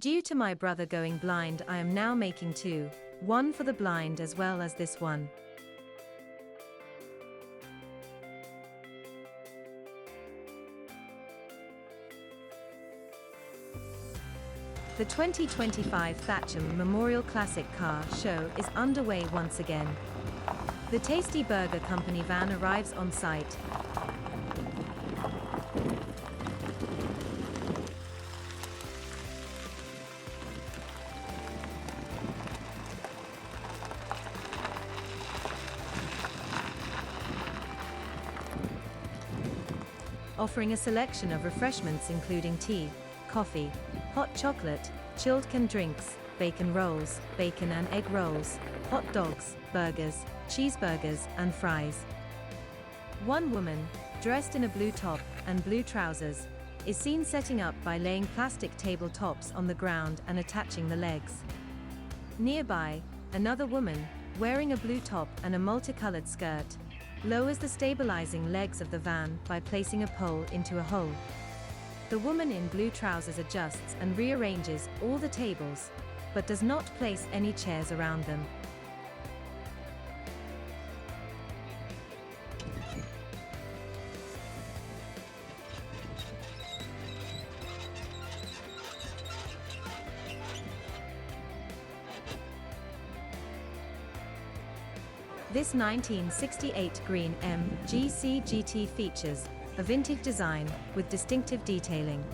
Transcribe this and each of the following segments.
Due to my brother going blind, I am now making two, one for the blind as well as this one. The 2025 Thatcham Memorial Classic Car Show is underway once again. The Tasty Burger Company van arrives on site. Offering a selection of refreshments including tea, coffee, hot chocolate, chilled canned drinks, bacon rolls, bacon and egg rolls, hot dogs, burgers, cheeseburgers, and fries. One woman, dressed in a blue top and blue trousers, is seen setting up by laying plastic tabletops on the ground and attaching the legs. Nearby, another woman, wearing a blue top and a multicolored skirt, lowers the stabilizing legs of the van by placing a pole into a hole. The woman in blue trousers adjusts and rearranges all the tables, but does not place any chairs around them. This 1968 green MGC GT features a vintage design with distinctive detailing.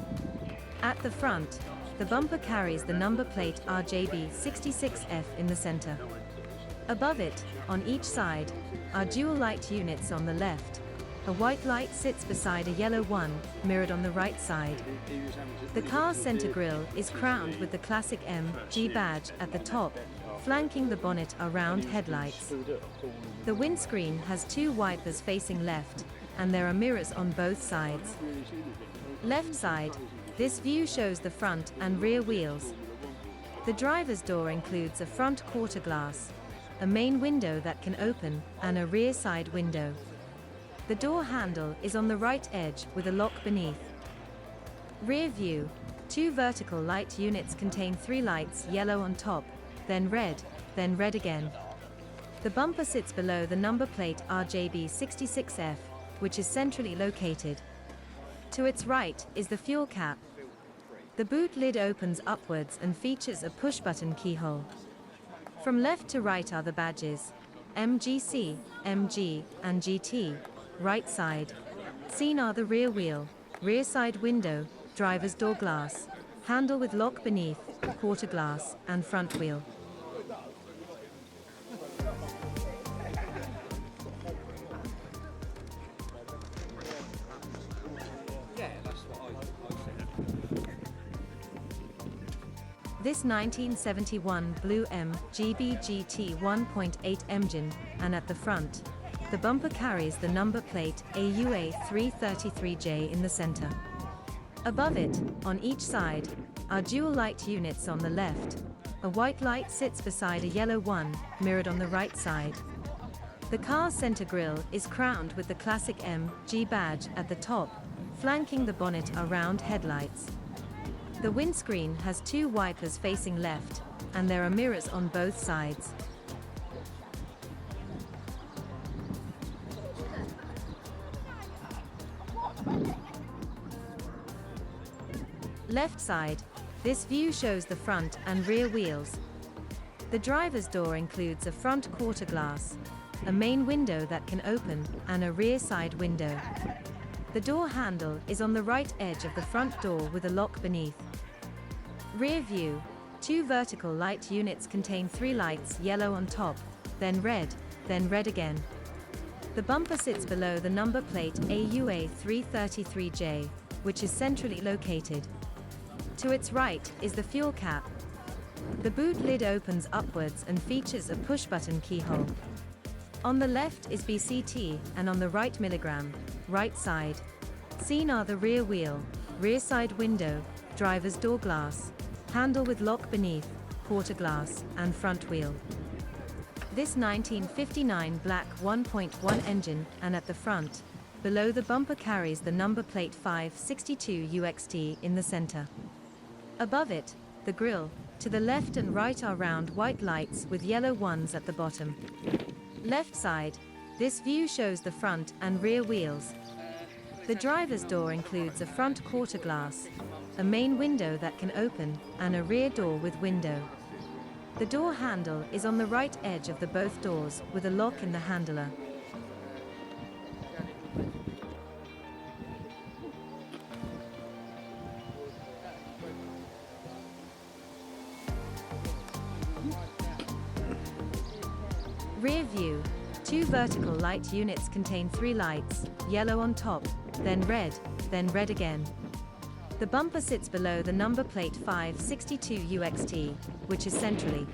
At the front, the bumper carries the number plate RJB66F in the center. Above it, on each side, are dual light units on the left. A white light sits beside a yellow one, mirrored on the right side. The car's center grille is crowned with the classic MG badge at the top, flanking the bonnet are round headlights. The windscreen has two wipers facing left, and there are mirrors on both sides. Left side, this view shows the front and rear wheels. The driver's door includes a front quarter glass, a main window that can open, and a rear side window. The door handle is on the right edge with a lock beneath. Rear view, two vertical light units contain three lights, yellow on top, then red again. The bumper sits below the number plate RJB66F, which is centrally located. To its right is the fuel cap. The boot lid opens upwards and features a push-button keyhole. From left to right are the badges, MGC, MG, and GT. Right side. Seen are the rear wheel, rear side window, driver's door glass, handle with lock beneath, quarter glass, and front wheel. This 1971 blue MGB GT 1.8 engine, and at the front, the bumper carries the number plate AUA 333J in the center. Above it, on each side, are dual light units on the left. A white light sits beside a yellow one, mirrored on the right side. The car's center grille is crowned with the classic MG badge at the top, flanking the bonnet are round headlights. The windscreen has two wipers facing left, and there are mirrors on both sides. Left side, this view shows the front and rear wheels. The driver's door includes a front quarter glass, a main window that can open, and a rear side window. The door handle is on the right edge of the front door with a lock beneath. Rear view, two vertical light units contain three lights, yellow on top, then red again. The bumper sits below the number plate AUA 333J, which is centrally located. To its right is the fuel cap. The boot lid opens upwards and features a push-button keyhole. On the left is BCT, and on the right milligram, right side. Seen are the rear wheel, rear side window, driver's door glass, handle with lock beneath, quarter glass, and front wheel. This 1959 black 1.1 engine, and at the front, below the bumper carries the number plate 562 UXT in the center. Above it, the grille. To the left and right are round white lights with yellow ones at the bottom. Left side. This view shows the front and rear wheels. The driver's door includes a front quarter glass, a main window that can open, and a rear door with window. The door handle is on the right edge of the both doors with a lock in the handler. Rear view. 2 vertical light units contain 3 lights, yellow on top, then red again. The bumper sits below the number plate 562 UXT, which is centrally.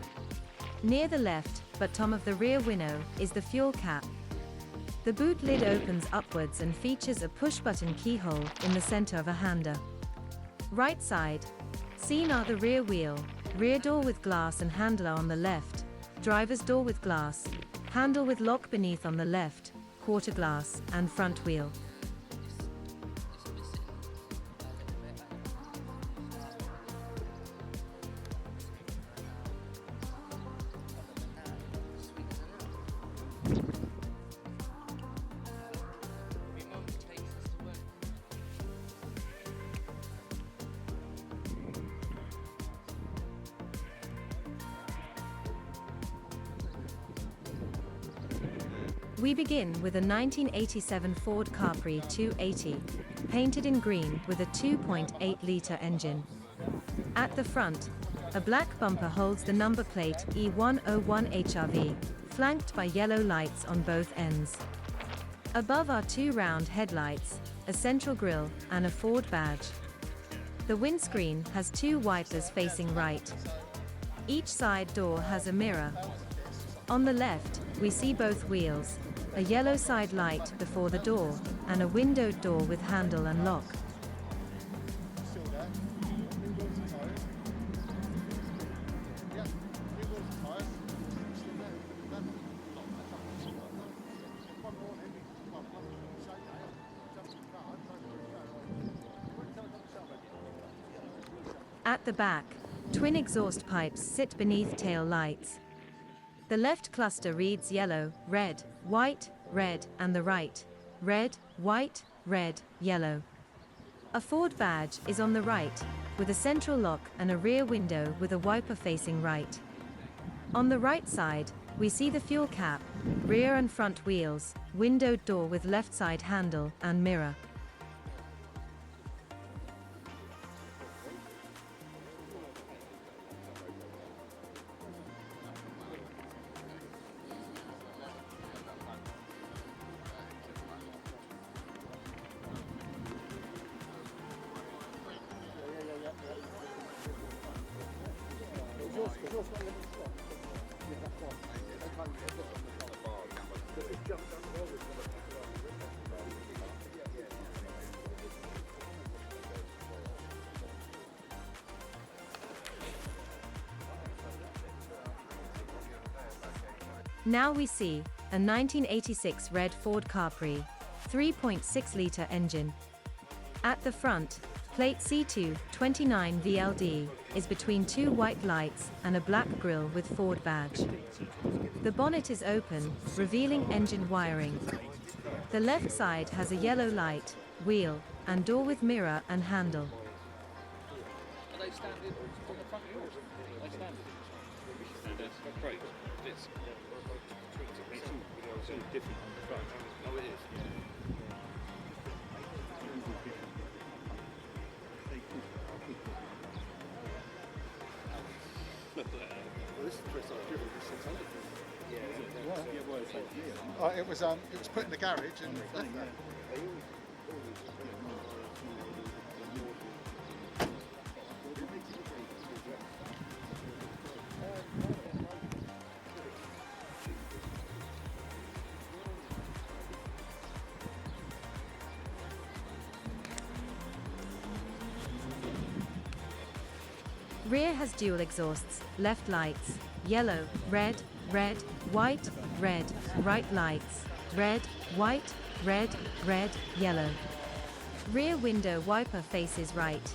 Near the left, but top of the rear window, is the fuel cap. The boot lid opens upwards and features a push-button keyhole in the center of a hander. Right side. Seen are the rear wheel, rear door with glass and handler on the left, driver's door with glass, handle with lock beneath on the left, quarter glass, and front wheel. We begin with a 1987 Ford Capri 280, painted in green with a 2.8-liter engine. At the front, a black bumper holds the number plate E101HRV, flanked by yellow lights on both ends. Above are 2 round headlights, a central grille, and a Ford badge. The windscreen has 2 wipers facing right. Each side door has a mirror. On the left, we see both wheels, a yellow side light before the door, and a windowed door with handle and lock. At the back, twin exhaust pipes sit beneath tail lights. The left cluster reads yellow, red, white, red, and the right, red, white, red, yellow. A Ford badge is on the right, with a central lock and a rear window with a wiper facing right. On the right side, we see the fuel cap, rear and front wheels, windowed door with left side handle and mirror. Now we see a 1986 red Ford Capri, 3.6-liter engine. At the front, plate C229VLD is between 2 white lights and a black grille with Ford badge. The bonnet is open, revealing engine wiring. The left side has a yellow light, wheel, and door with mirror and handle. Are they standard on the front wheels? Are they standard? Great. It's all different on the front. Oh, it is. It was put in the garage and left there. Rear has dual exhausts, left lights, yellow, red, red, white, red, right lights, red, white, red, red, yellow. Rear window wiper faces right.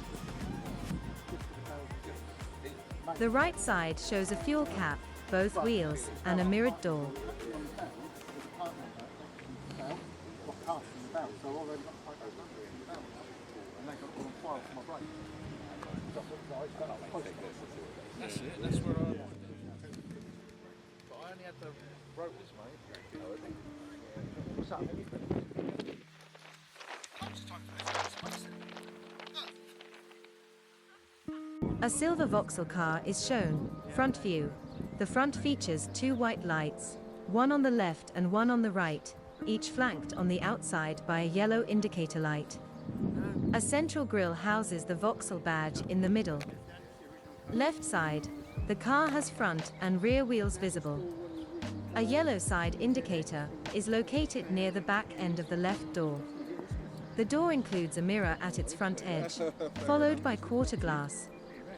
The right side shows a fuel cap, both wheels, and a mirrored door. That's it, that's where I... But I only had the rotors, mate. What's that? A silver Vauxhall car is shown, front view. The front features two white lights, one on the left and one on the right, each flanked on the outside by a yellow indicator light. A central grille houses the Vauxhall badge in the middle. Left side, the car has front and rear wheels visible. A yellow side indicator is located near the back end of the left door. The door includes a mirror at its front edge, followed by quarter glass,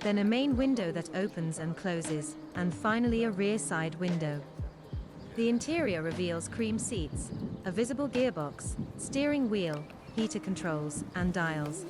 then a main window that opens and closes, and finally a rear side window. The interior reveals cream seats, a visible gearbox, steering wheel, heater controls, and dials.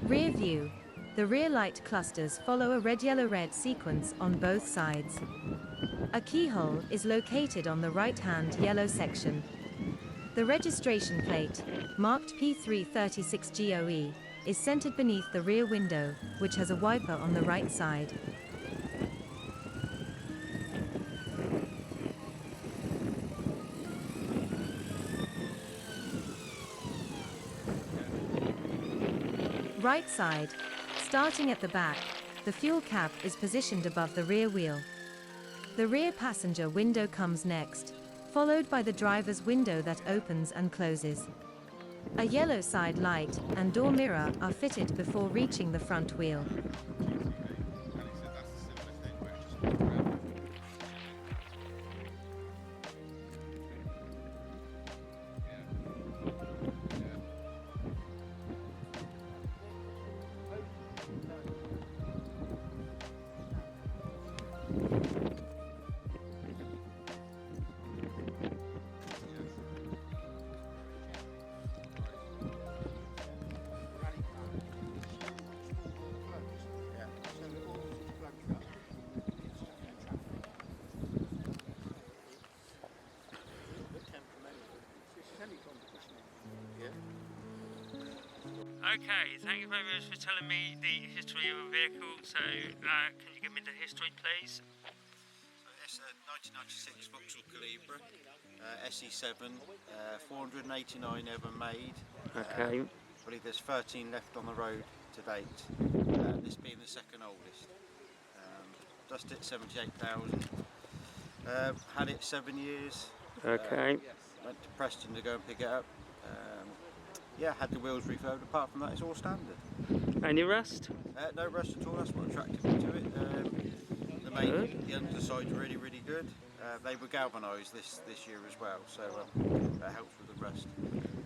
Rear view. The rear light clusters follow a red-yellow-red sequence on both sides. A keyhole is located on the right-hand yellow section. The registration plate, marked P336GOE, is centered beneath the rear window, which has a wiper on the right side. Right side. Starting at the back, the fuel cap is positioned above the rear wheel. The rear passenger window comes next, followed by the driver's window that opens and closes. A yellow side light and door mirror are fitted before reaching the front wheel. Okay, thank you very much for telling me the history of the vehicle. So, can you give me the history, please? It's a 1996 Vauxhall Calibra, SE7, 489 ever made. Okay. I believe there's 13 left on the road to date, this being the second oldest. Just hit 78,000. Had it 7 years. Okay. Went to Preston to go and pick it up. Yeah, had the wheels refurbed. Apart from that, it's all standard. Any rust? No rust at all. That's what attracted me to it. The underside's really, really good. They were galvanised this year as well, so that helps with the rust.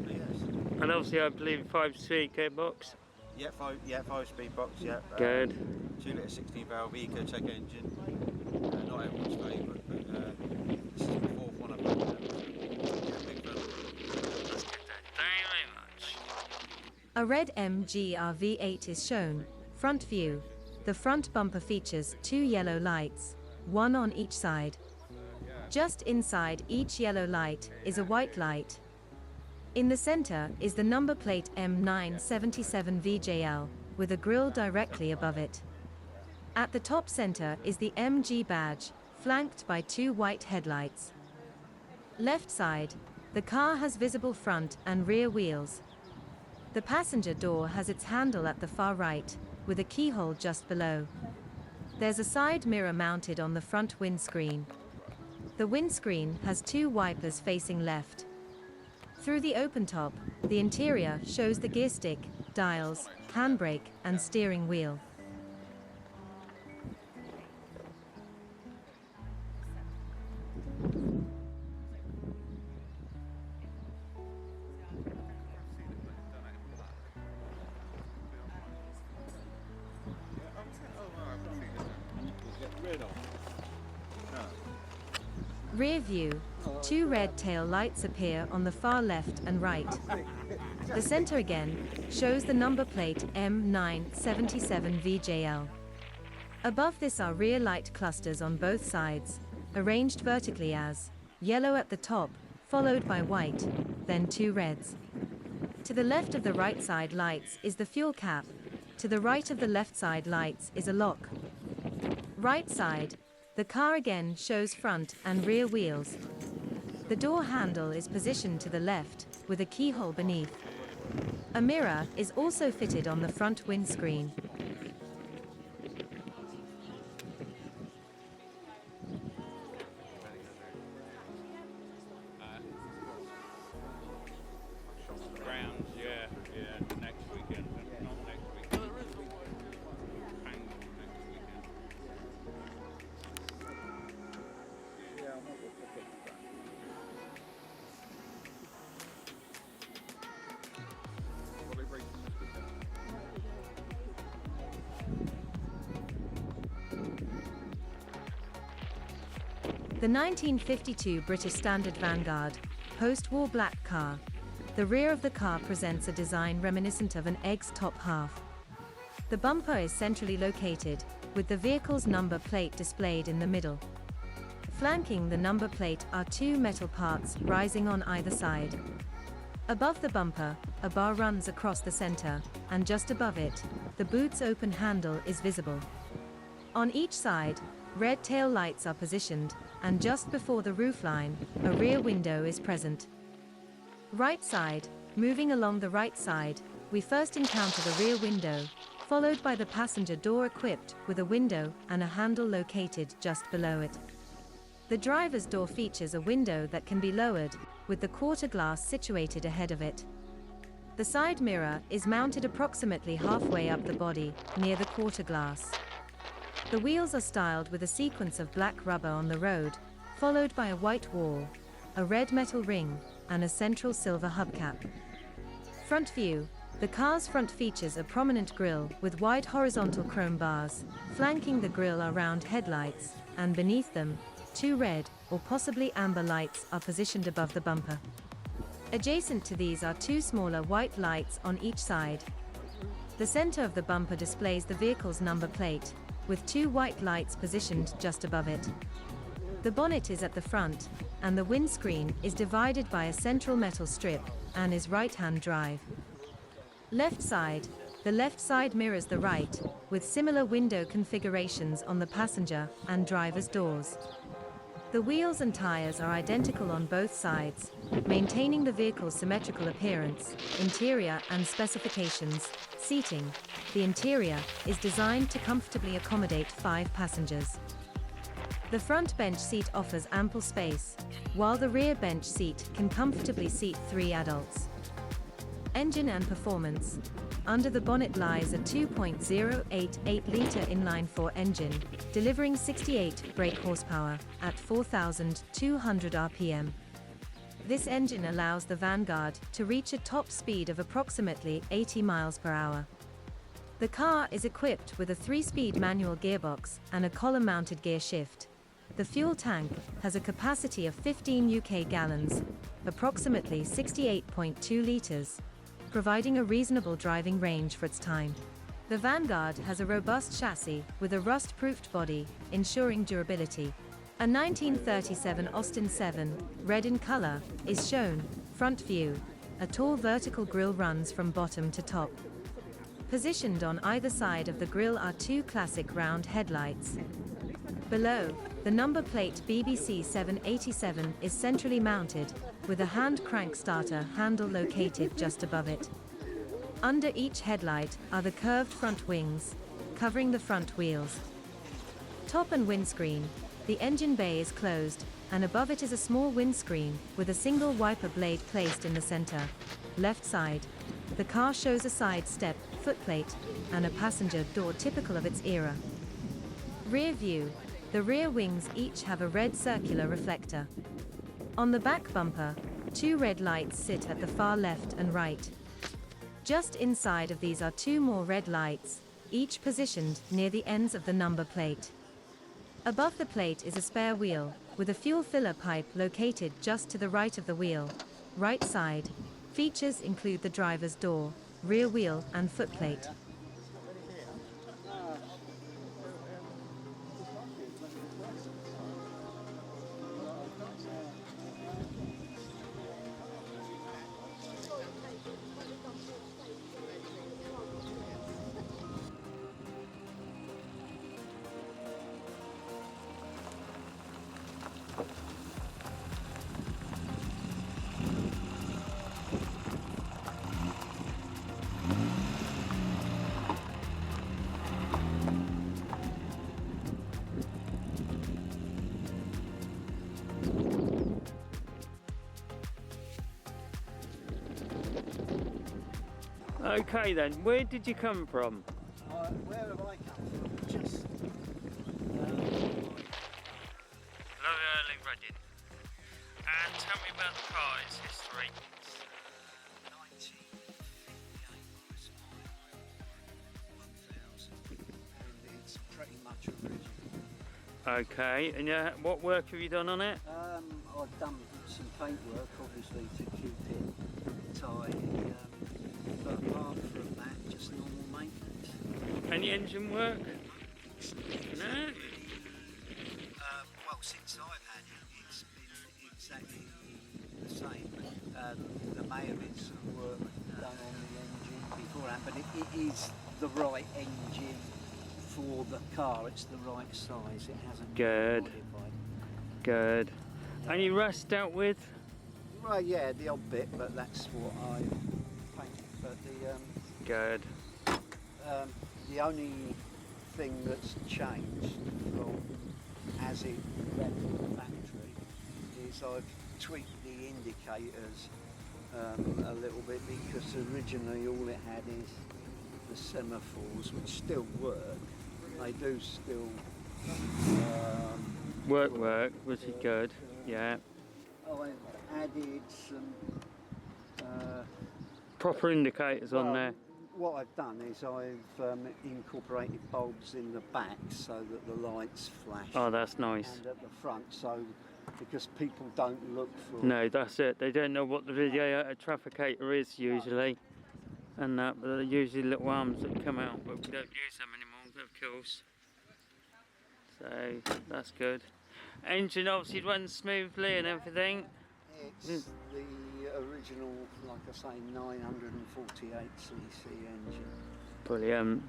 But yes. And obviously, I believe 5-speed gearbox. Yeah, 5-speed box. Yeah. Good. 2-litre 16-valve Ecotec engine. Not everyone's favourite, but this is the fourth one I've had. Yeah, big fan. That's good then. Thank you very much. A red MGR V8 is shown, front view. The front bumper features two yellow lights, one on each side. Just inside each yellow light is a white light. In the center is the number plate M977VJL, with a grille directly above it. At the top center is the MG badge, flanked by two white headlights. Left side, the car has visible front and rear wheels. The passenger door has its handle at the far right, with a keyhole just below. There's a side mirror mounted on the front windscreen. The windscreen has two wipers facing left. Through the open top, the interior shows the gear stick, dials, handbrake, and steering wheel. Rear view. Two red tail lights appear on the far left and right. The center again shows the number plate M977VJL. Above this are rear light clusters on both sides, arranged vertically as yellow at the top, followed by white, then two reds. To the left of the right side lights is the fuel cap. To the right of the left side lights is a lock. Right side, the car again shows front and rear wheels. The door handle is positioned to the left, with a keyhole beneath. A mirror is also fitted on the front windscreen. Grounds, yeah, next weekend, not next weekend. Hang on, next weekend. The 1952 British Standard Vanguard, post-war black car. The rear of the car presents a design reminiscent of an egg's top half. The bumper is centrally located, with the vehicle's number plate displayed in the middle. Flanking the number plate are two metal parts rising on either side. Above the bumper, a bar runs across the center, and just above it, the boot's open handle is visible. On each side, red tail lights are positioned, and just before the roofline, a rear window is present. Right side, moving along the right side, we first encounter the rear window, followed by the passenger door equipped with a window and a handle located just below it. The driver's door features a window that can be lowered, with the quarter glass situated ahead of it. The side mirror is mounted approximately halfway up the body, near the quarter glass. The wheels are styled with a sequence of black rubber on the road, followed by a white wall, a red metal ring, and a central silver hubcap. Front view. The car's front features a prominent grille with wide horizontal chrome bars. Flanking the grille are round headlights, and beneath them, two red, or possibly amber lights are positioned above the bumper. Adjacent to these are two smaller white lights on each side. The center of the bumper displays the vehicle's number plate, with two white lights positioned just above it. The bonnet is at the front, and the windscreen is divided by a central metal strip, and is right-hand drive. Left side. The left side mirrors the right, with similar window configurations on the passenger and driver's doors. The wheels and tires are identical on both sides, maintaining the vehicle's symmetrical appearance. Interior and specifications. Seating. The interior is designed to comfortably accommodate 5 passengers. The front bench seat offers ample space, while the rear bench seat can comfortably seat 3 adults. Engine and performance. Under the bonnet lies a 2.088-litre inline-4 engine, delivering 68 brake horsepower at 4,200 rpm. This engine allows the Vanguard to reach a top speed of approximately 80 miles per hour. The car is equipped with a 3-speed manual gearbox and a column-mounted gear shift. The fuel tank has a capacity of 15 UK gallons, approximately 68.2 litres, providing a reasonable driving range for its time. The Vanguard has a robust chassis with a rust-proofed body, ensuring durability. A 1937 Austin 7, red in color, is shown. Front view. A tall vertical grille runs from bottom to top. Positioned on either side of the grille are 2 classic round headlights. Below, the number plate BBC 787 is centrally mounted, with a hand crank starter handle located just above it. Under each headlight are the curved front wings, covering the front wheels. Top and windscreen. The engine bay is closed, and above it is a small windscreen, with a single wiper blade placed in the center. Left side. The car shows a side step, footplate, and a passenger door typical of its era. Rear view. The rear wings each have a red circular reflector. On the back bumper, 2 red lights sit at the far left and right. Just inside of these are 2 more red lights, each positioned near the ends of the number plate. Above the plate is a spare wheel, with a fuel filler pipe located just to the right of the wheel. Right side. Features include the driver's door, rear wheel and footplate. Okay then, where did you come from? Where have I come from? Just Hello, early Reading. And tell me about the car, its history. 1958 and it's pretty much original. Okay, and what work have you done on it? I've done some paintwork, obviously, to keep it tidy, but apart from that, just normal maintenance. Any engine work? No? Well, since I've had it, it's been exactly the same. There may have been some work done on the engine beforehand, but it is the right engine for the car. It's the right size. It hasn't Good. been modified. Good. Any rust dealt with? Well, yeah, the odd bit, but that's what I painted. But Good. the only thing that's changed from as it left the factory is I've tweaked the indicators a little bit, because originally all it had is the semaphores, which still work. They do still Work, which is good. Yeah. I've added some Proper indicators on there. What I've done is I've incorporated bulbs in the back so that the lights flash. Oh, that's nice. And at the front, so because people don't look for. No, that's it. They don't know what the radiator trafficator is usually, and that, but they're usually little arms that come out, but we don't use them anymore, of course. So that's good. Engine obviously runs smoothly and everything. It's the original, like I say, 948cc engine. Brilliant.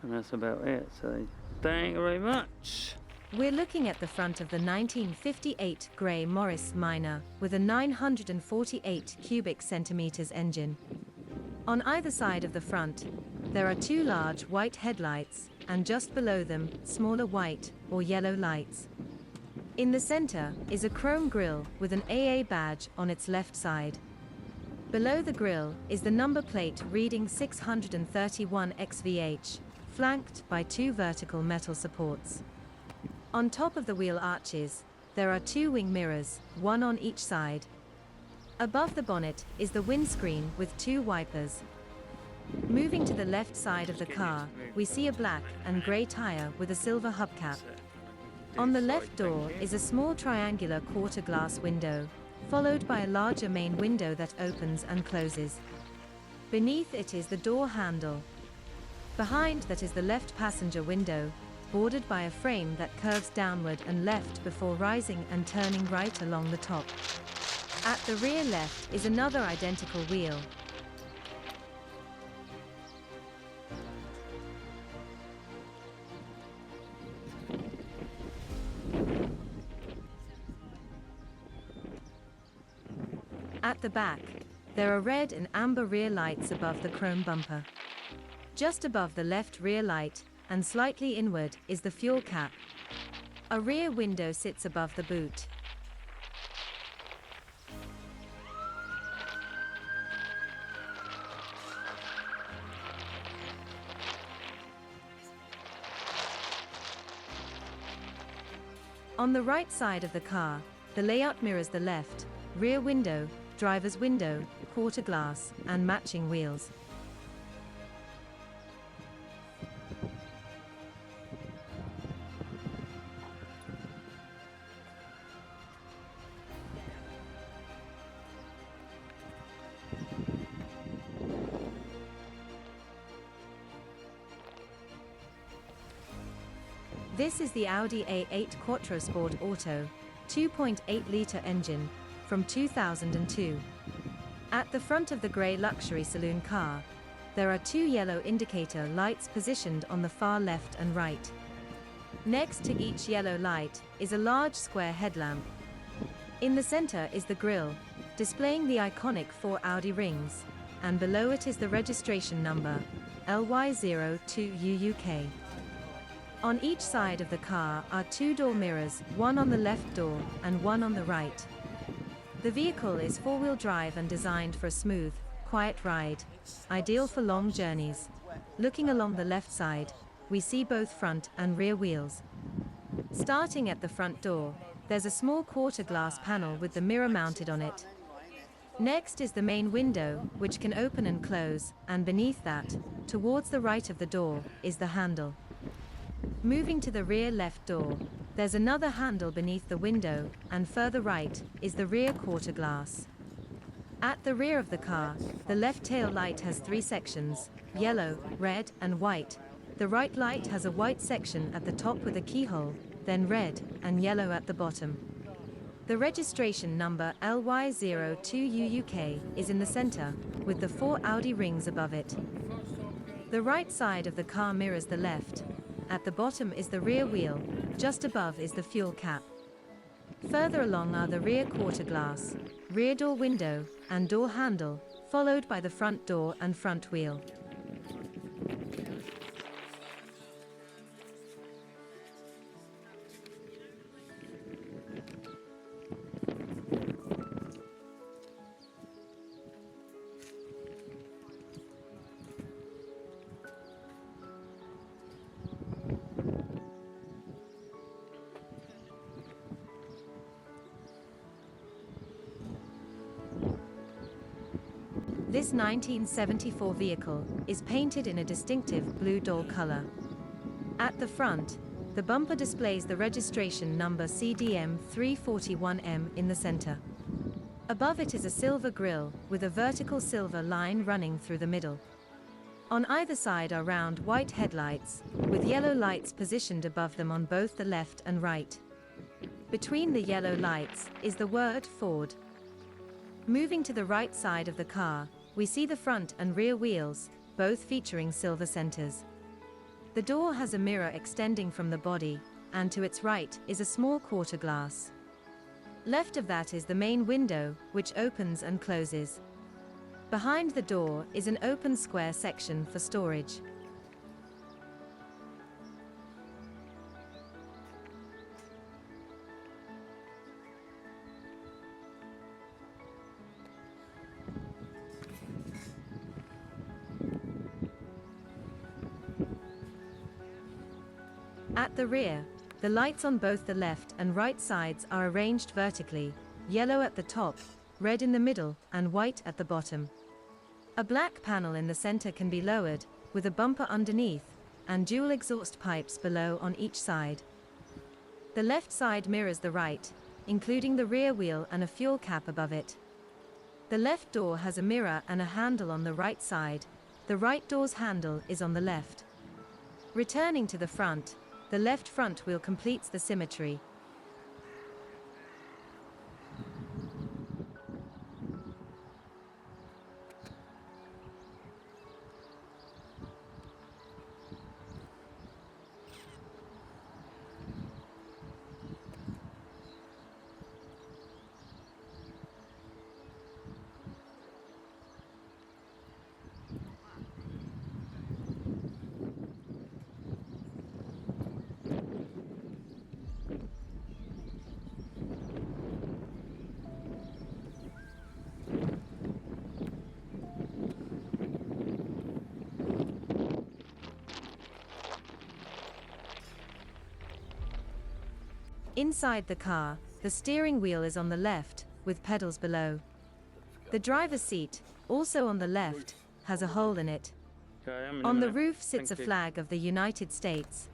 And that's about it. So thank you very much. We're looking at the front of the 1958 grey Morris Minor with a 948 cubic centimetres engine. On either side of the front, there are two large white headlights, and just below them, smaller white or yellow lights. In the centre is a chrome grille with an AA badge on its left side. Below the grille is the number plate reading 631 XVH, flanked by two vertical metal supports. On top of the wheel arches, there are two wing mirrors, one on each side. Above the bonnet is the windscreen with two wipers. Moving to the left side of the car, we see a black and grey tyre with a silver hubcap. On the left door is a small triangular quarter glass window, followed by a larger main window that opens and closes. Beneath it is the door handle. Behind that is the left passenger window, bordered by a frame that curves downward and left before rising and turning right along the top. At the rear left is another identical wheel. At the back, there are red and amber rear lights above the chrome bumper. Just above the left rear light, and slightly inward, is the fuel cap. A rear window sits above the boot. On the right side of the car, the layout mirrors the left, rear window, driver's window, quarter glass, and matching wheels. This is the Audi A8 Quattro Sport Auto, 2.8-litre engine, from 2002. At the front of the grey luxury saloon car, there are two yellow indicator lights positioned on the far left and right. Next to each yellow light is a large square headlamp. In the center is the grille, displaying the iconic 4 Audi rings, and below it is the registration number, LY02UUK. On each side of the car are 2 door mirrors, one on the left door and one on the right. The vehicle is 4-wheel drive and designed for a smooth, quiet ride, ideal for long journeys. Looking along the left side, we see both front and rear wheels. Starting at the front door, there's a small quarter glass panel with the mirror mounted on it. Next is the main window, which can open and close, and beneath that, towards the right of the door, is the handle. Moving to the rear left door, there's another handle beneath the window, and further right is the rear quarter glass. At the rear of the car, the left tail light has 3 sections, yellow, red, and white. The right light has a white section at the top with a keyhole, then red and yellow at the bottom. The registration number LY02UUK is in the center, with the 4 Audi rings above it. The right side of the car mirrors the left. At the bottom is the rear wheel, just above is the fuel cap. Further along are the rear quarter glass, rear door window, and door handle, followed by the front door and front wheel. This 1974 vehicle is painted in a distinctive blue dull color. At the front, the bumper displays the registration number CDM341M in the center. Above it is a silver grille with a vertical silver line running through the middle. On either side are round white headlights, with yellow lights positioned above them on both the left and right. Between the yellow lights is the word Ford. Moving to the right side of the car, we see the front and rear wheels, both featuring silver centers. The door has a mirror extending from the body, and to its right is a small quarter glass. Left of that is the main window, which opens and closes. Behind the door is an open square section for storage. At the rear, the lights on both the left and right sides are arranged vertically, yellow at the top, red in the middle, and white at the bottom. A black panel in the center can be lowered, with a bumper underneath, and dual exhaust pipes below on each side. The left side mirrors the right, including the rear wheel and a fuel cap above it. The left door has a mirror and a handle on the right side. The right door's handle is on the left. Returning to the front, the left front wheel completes the symmetry. Inside the car, the steering wheel is on the left, with pedals below. The driver's seat, also on the left, has a hole in it. Okay, On the roof sits a flag of the United States.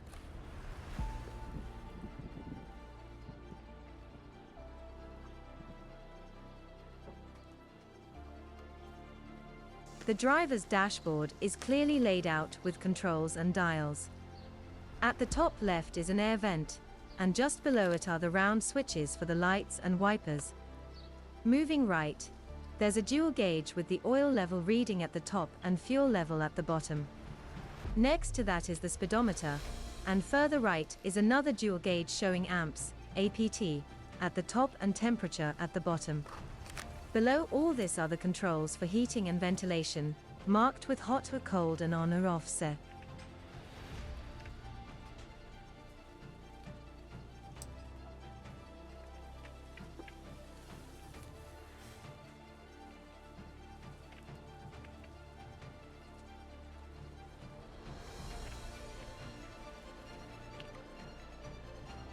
The driver's dashboard is clearly laid out with controls and dials. At the top left is an air vent, and just below it are the round switches for the lights and wipers. Moving right, there's a dual gauge with the oil level reading at the top and fuel level at the bottom. Next to that is the speedometer, and further right is another dual gauge showing amps, APT, at the top and temperature at the bottom. Below all this are the controls for heating and ventilation, marked with hot or cold and on or off set.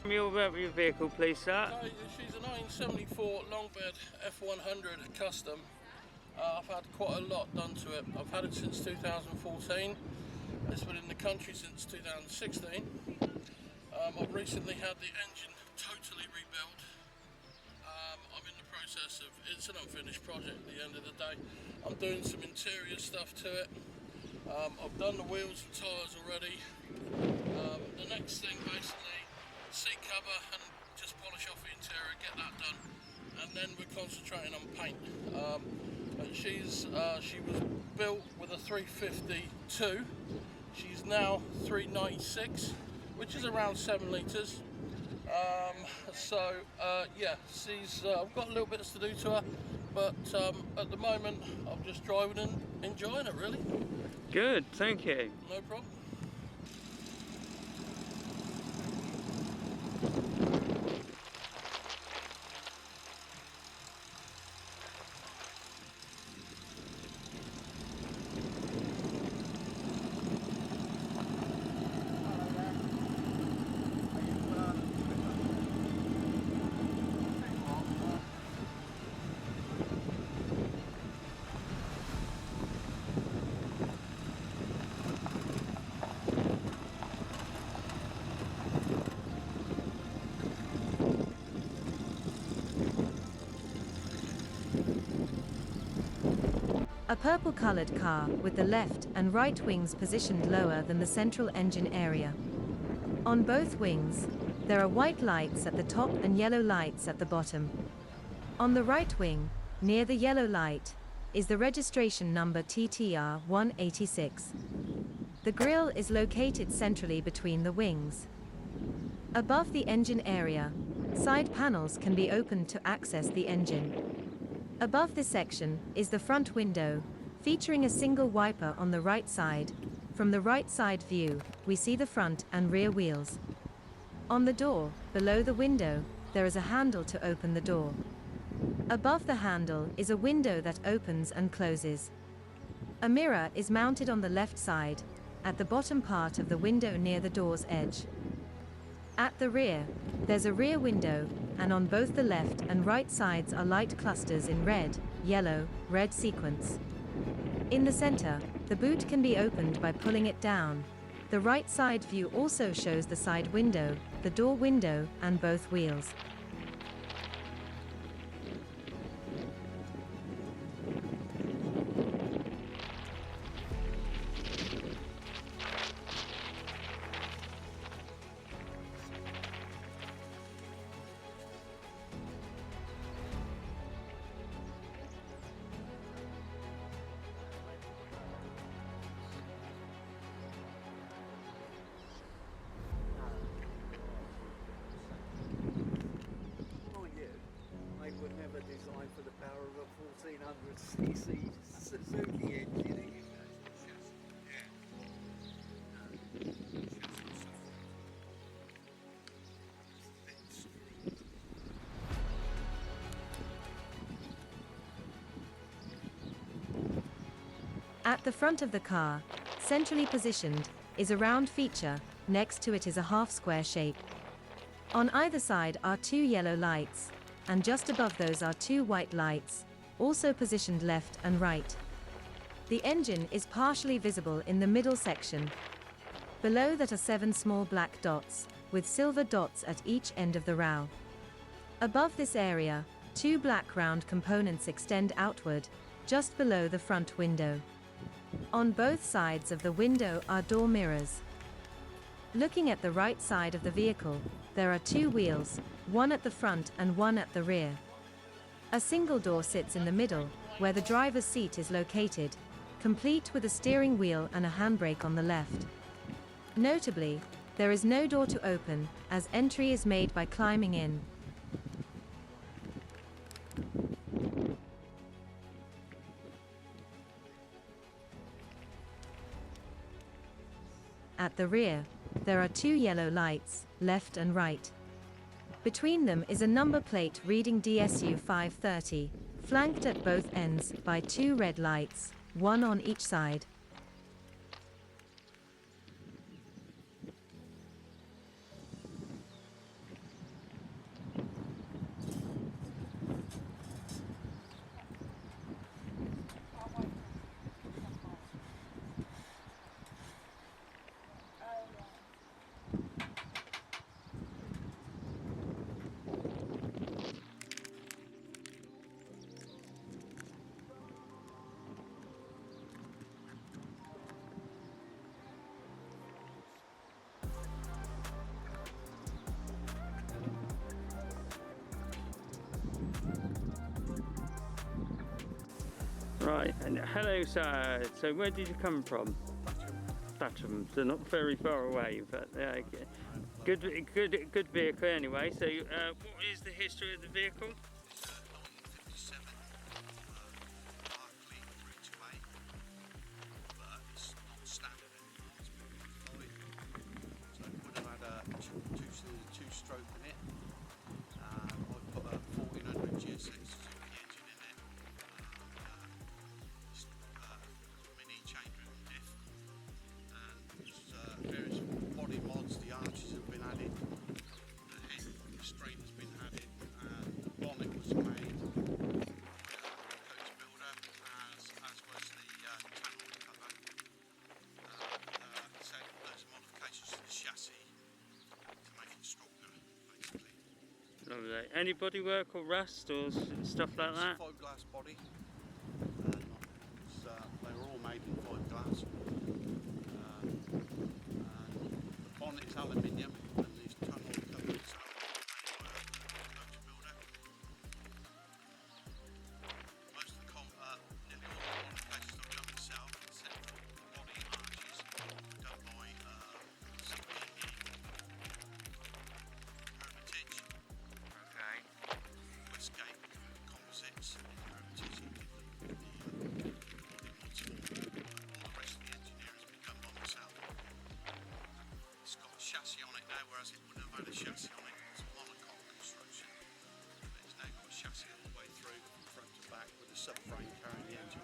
Tell me all about your vehicle, please, sir. She's a 1974 Longbed F100 Custom. I've had quite a lot done to it. I've had it since 2014. It's been in the country since 2016. I've recently had the engine totally rebuilt. I'm in the process of, it's an unfinished project at the end of the day. I'm doing some interior stuff to it. I've done the wheels and tyres already. The next thing basically, seat cover and just polish off the interior, get that done, and then we're concentrating on paint. She was built with a 352. She's now 396, which is around 7 litres. Yeah, I've got a little bits to do to her, but at the moment I'm just driving and enjoying it really. Good, thank you. No problem. A purple-colored car with the left and right wings positioned lower than the central engine area. On both wings, there are white lights at the top and yellow lights at the bottom. On the right wing, near the yellow light, is the registration number TTR 186. The grille is located centrally between the wings. Above the engine area, side panels can be opened to access the engine. Above this section is the front window, featuring a single wiper on the right side. From the right side view, we see the front and rear wheels. On the door, below the window, there is a handle to open the door. Above the handle is a window that opens and closes. A mirror is mounted on the left side, at the bottom part of the window near the door's edge. At the rear, there's a rear window, and on both the left and right sides are light clusters in red, yellow, red sequence. In the center, the boot can be opened by pulling it down. The right side view also shows the side window, the door window, and both wheels. Were never designed for the power of a 1400cc Suzuki engine. At the front of the car, centrally positioned, is a round feature. Next to it is a half-square shape. On either side are two yellow lights, and just above those are two white lights, also positioned left and right. The engine is partially visible in the middle section. Below that are 7 small black dots, with silver dots at each end of the row. Above this area, 2 black round components extend outward, just below the front window. On both sides of the window are door mirrors. Looking at the right side of the vehicle, there are two wheels, one at the front and one at the rear. A single door sits in the middle, where the driver's seat is located, complete with a steering wheel and a handbrake on the left. Notably, there is no door to open, as entry is made by climbing in. At the rear, there are two yellow lights, left and right. Between them is a number plate reading DSU 530, flanked at both ends by two red lights, one on each side. Right, and hello sir, so where did you come from? Thatcham, so not very far away, but good vehicle anyway. So what is the history of the vehicle? It's a 1957 Barclay Ridgeway, but it's not standard anymore, it's been modified. So it would have had a two-stroke in it. I put a 1400 GSX Suzuki engine in it. Mini chain-driven diff, and various body mods. The arches have been added, the head restraint has been added, the bonnet was made, coach builder, as was the channel cover. So there's modifications to the chassis to make it stronger, basically. Lovely. Any bodywork or rust or stuff like that? It's fiberglass body. They were all made in fiberglass. The bonnet's aluminium and these tunnel covers are made by a coach builder. Most of the nearly all the modifications I've done myself, except for the body arches, done by Hermitage. Okay. Westgate composites in Hermitage. All the rest of the engineering has been done by myself. It's got a chassis on it now, whereas it wouldn't have had a chassis on it. It's monocoque construction. But it's now got a chassis all the way through, from front to back, with a subframe carrying the engine.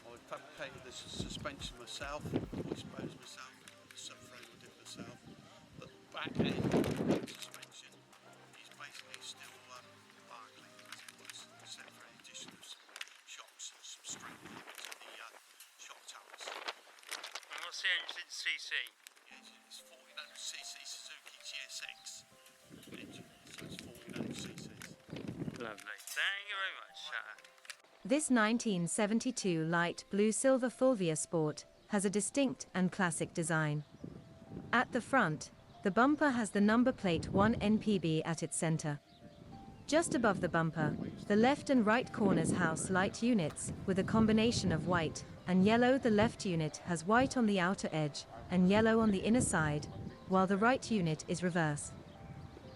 I fabricated the suspension myself, exposed myself, the subframe I did myself. But the back end suspension is basically still Barclay as it was, except for an addition of some shocks and some strength to the shock towers. And what's the engine CC? It's 1400cc Suzuki GSX engine, so it's 1400cc. Lovely. Thank you very much, sir. This 1972 light blue-silver Fulvia Sport has a distinct and classic design. At the front, the bumper has the number plate 1 NPB at its center. Just above the bumper, the left and right corners house light units with a combination of white and yellow. The left unit has white on the outer edge and yellow on the inner side, while the right unit is reverse.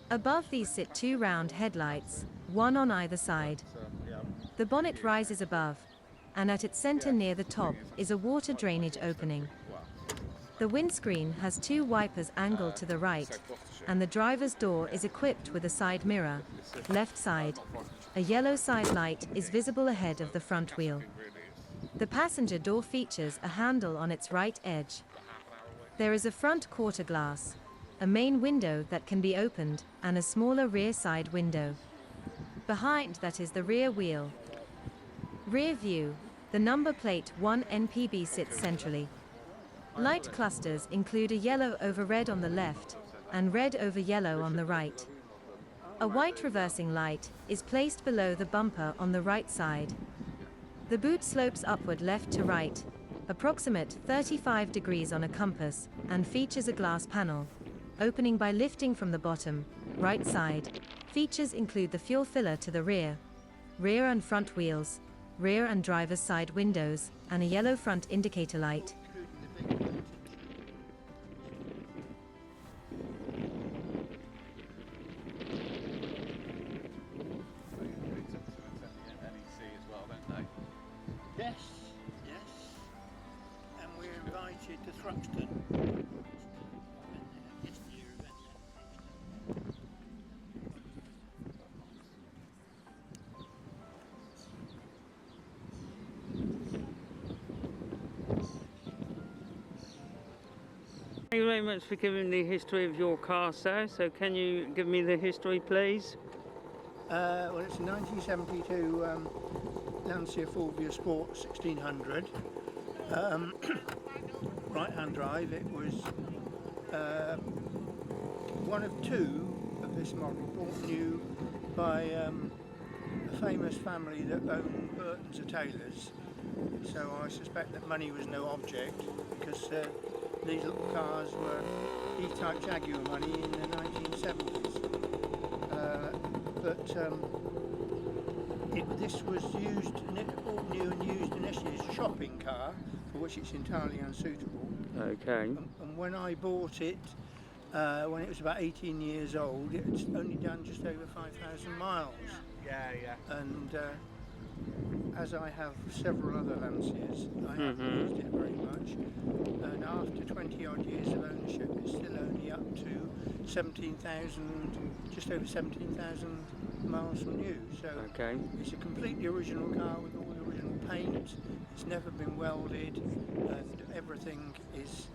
Above these sit two round headlights, one on either side. The bonnet rises above, and at its center near the top is a water drainage opening. The windscreen has two wipers angled to the right, and the driver's door is equipped with a side mirror, left side. A yellow side light is visible ahead of the front wheel. The passenger door features a handle on its right edge. There is a front quarter glass, a main window that can be opened, and a smaller rear side window. Behind that is the rear wheel. Rear view, the number plate 1 NPB sits centrally. Light clusters include a yellow over red on the left, and red over yellow on the right. A white reversing light is placed below the bumper on the right side. The boot slopes upward left to right, approximate 35 degrees on a compass, and features a glass panel, opening by lifting from the bottom, right side. Features include the fuel filler to the rear and front wheels, rear and driver's side windows, and a yellow front indicator light. Yes, yes. And we're invited to Thruxton. Thank you very much for giving the history of your car, sir. So can you give me the history, please? Well, it's a 1972 Lancia Fulvia Sport 1600. Right-hand drive. It was one of two of this model bought new by a famous family that owned Burton's of Taylors. So I suspect that money was no object, because these little cars were E-type Jaguar money in the 1970s. This was used, all new and used initially as a shopping car, for which it's entirely unsuitable. Okay. And when I bought it, when it was about 18 years old, it's only done just over 5,000 miles. Yeah, yeah. And as I have several other Lancias, I haven't used it very much. And after 20 odd years of ownership, it's still only up to 17,000, just over 17,000 miles from new. So Okay. it's a completely original car with all the original paint. It's never been welded, and everything is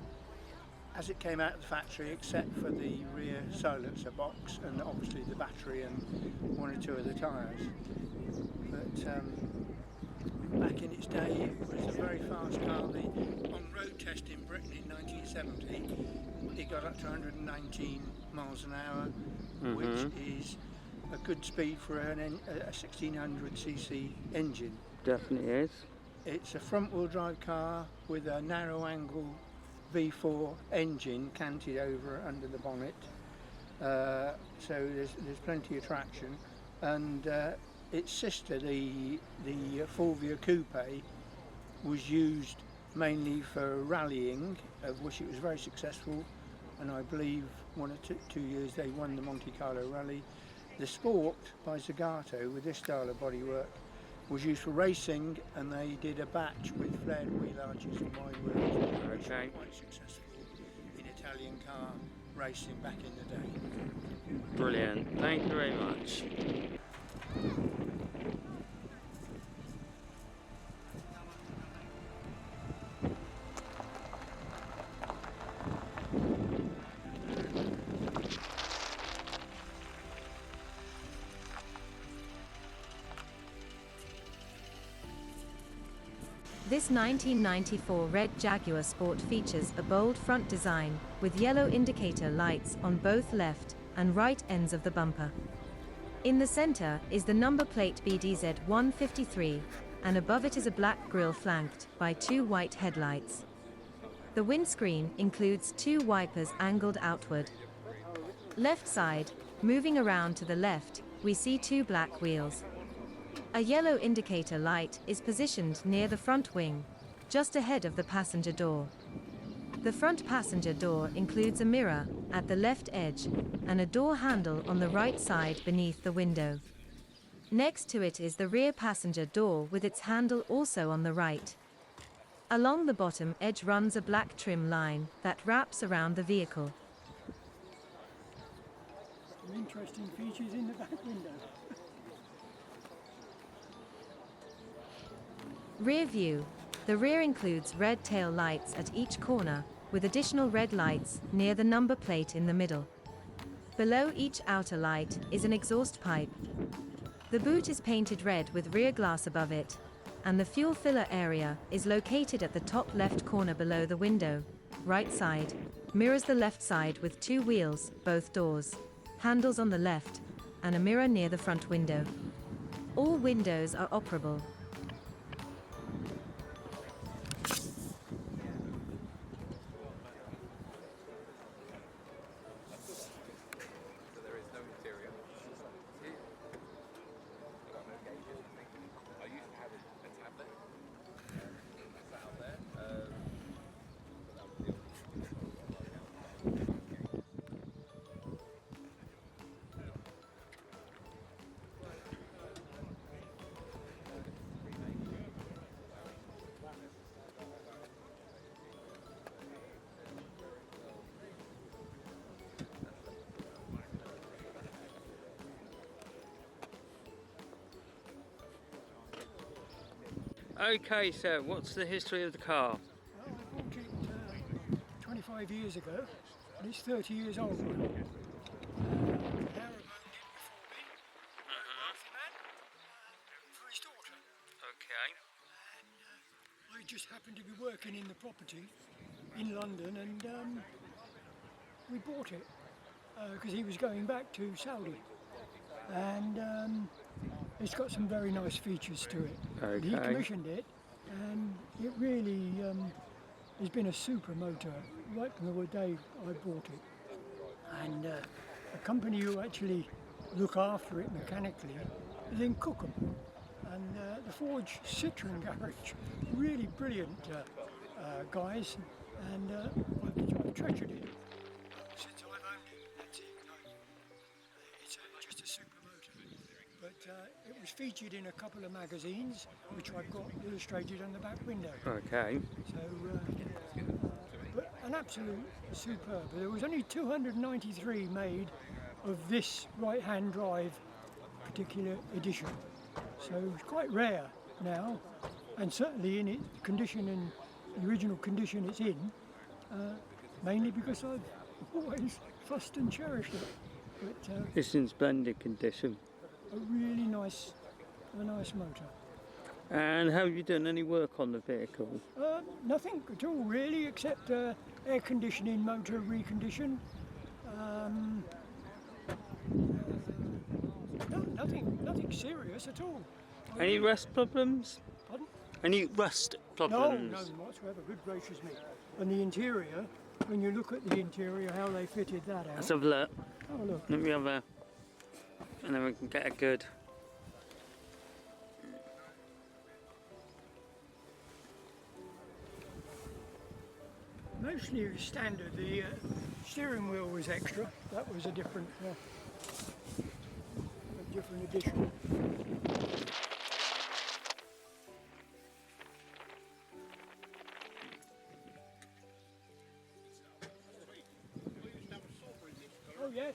as it came out of the factory, except for the rear silencer box and obviously the battery and one or two of the tyres. But back in its day, it was a very fast car. On road test in Britain in 1970, it got up to 119 miles an hour, which is a good speed for a 1600cc engine. Definitely is. It's a front-wheel drive car with a narrow-angle V4 engine canted over under the bonnet, so there's plenty of traction. And its sister, the Fulvia Coupe, was used mainly for rallying, of which it was very successful, and I believe 1 or 2 years they won the Monte Carlo Rally. The Sport by Zagato, with this style of bodywork, was used for racing, and they did a batch with flared wheel arches and wide wheels, which were quite successful in Italian car racing back in the day. Brilliant. Thank you very much. This 1994 red Jaguar Sport features a bold front design, with yellow indicator lights on both left and right ends of the bumper. In the center is the number plate BDZ 153, and above it is a black grille flanked by 2 white headlights. The windscreen includes 2 wipers angled outward. Left side, moving around to the left, we see 2 black wheels. A yellow indicator light is positioned near the front wing, just ahead of the passenger door. The front passenger door includes a mirror at the left edge and a door handle on the right side beneath the window. Next to it is the rear passenger door with its handle also on the right. Along the bottom edge runs a black trim line that wraps around the vehicle. Some interesting features in the back window. Rear view. The rear includes red tail lights at each corner, with additional red lights near the number plate in the middle. Below each outer light is an exhaust pipe. The boot is painted red with rear glass above it, and the fuel filler area is located at the top left corner below the window. Right side mirrors the left side with 2 wheels, both doors, handles on the left, and a mirror near the front window. All windows are operable. Okay, so what's the history of the car? Well, I bought it 25 years ago, and it's 30 years old now. Harrow owned it before me, very wealthy man, for his daughter. Okay. And I just happened to be working in the property in London, and we bought it because he was going back to Saudi. And it's got some very nice features to it. Okay. He commissioned it, and it really has been a super motor right from the day I bought it. And the company who actually look after it mechanically is in Cookham. And the Forge Citroen garage, really brilliant guys, and I've treasured it since I've owned it. That's it. It's just a super motor. But it was featured in a couple of magazines, which I've got illustrated on the back window. Okay. So, but an absolute superb. There was only 293 made of this right-hand drive particular edition. So it's quite rare now, and certainly in its condition and the original condition it's in, mainly because I've always fussed and cherished it. But It's in splendid condition. a really nice motor. And have you done any work on the vehicle? Nothing at all really, except air conditioning, motor recondition. No, nothing serious at all. Any rust problems? Pardon? Any rust No, problems? none whatsoever. Good gracious me. And the interior, when you look at the interior, how they fitted that out. Let's have a look. Oh look. Let me have a... And then we can get a good... Mostly it was standard. The steering wheel was extra. That was a different edition. Oh yes.